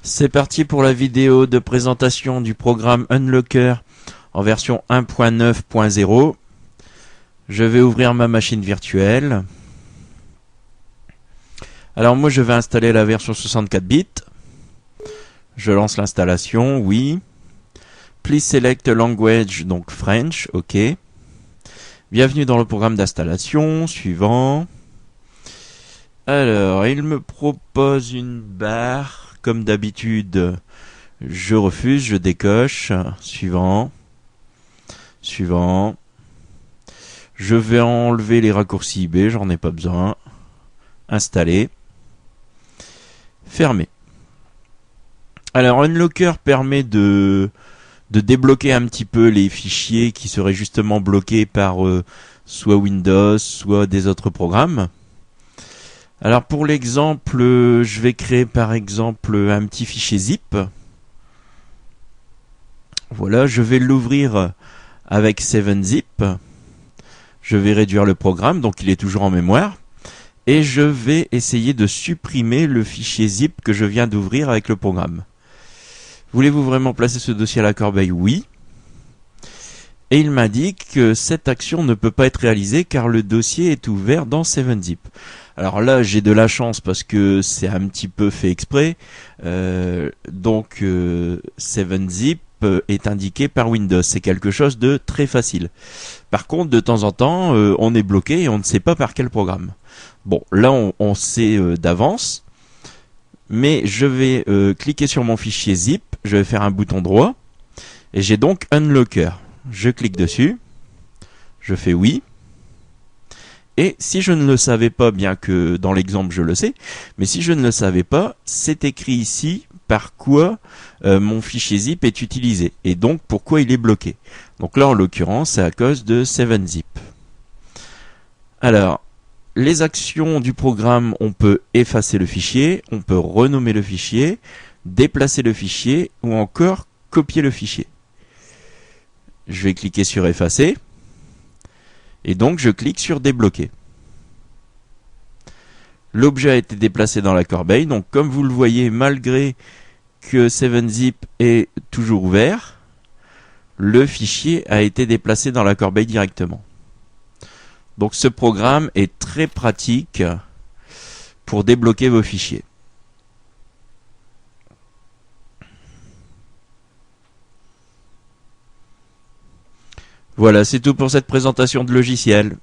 C'est parti pour la vidéo de présentation du programme Unlocker en version 1.9.0. Je vais ouvrir ma machine virtuelle. Alors moi je vais installer la version 64 bits. Je lance l'installation, oui. Please select language, donc French, ok. Bienvenue dans le programme d'installation, suivant. Alors, il me propose une barre. Comme d'habitude, je refuse, je décoche. Suivant. Suivant. Je vais enlever les raccourcis IB, j'en ai pas besoin. Installer. Fermer. Alors, Unlocker permet de débloquer un petit peu les fichiers qui seraient justement bloqués par soit Windows, soit des autres programmes. Alors pour l'exemple, je vais créer par exemple un petit fichier zip. Voilà, je vais l'ouvrir avec 7-zip. Je vais réduire le programme, donc il est toujours en mémoire. Et je vais essayer de supprimer le fichier zip que je viens d'ouvrir avec le programme. Voulez-vous vraiment placer ce dossier à la corbeille? Oui. Et il m'indique que cette action ne peut pas être réalisée car le dossier est ouvert dans 7-zip. Alors là, j'ai de la chance parce que c'est un petit peu fait exprès. 7-zip est indiqué par Windows. C'est quelque chose de très facile. Par contre, de temps en temps, on est bloqué et on ne sait pas par quel programme. Bon, là, on sait d'avance. Mais je vais cliquer sur mon fichier zip. Je vais faire un bouton droit. Et j'ai donc Unlocker. Je clique dessus. Je fais oui. Et si je ne le savais pas, bien que dans l'exemple je le sais, mais si je ne le savais pas, c'est écrit ici par quoi mon fichier zip est utilisé et donc pourquoi il est bloqué. Donc là en l'occurrence c'est à cause de 7-zip. Alors, les actions du programme, on peut effacer le fichier, on peut renommer le fichier, déplacer le fichier ou encore copier le fichier. Je vais cliquer sur effacer. Et donc je clique sur débloquer. L'objet a été déplacé dans la corbeille. Donc comme vous le voyez, malgré que 7-zip est toujours ouvert, le fichier a été déplacé dans la corbeille directement. Donc ce programme est très pratique pour débloquer vos fichiers. Voilà, c'est tout pour cette présentation de logiciel.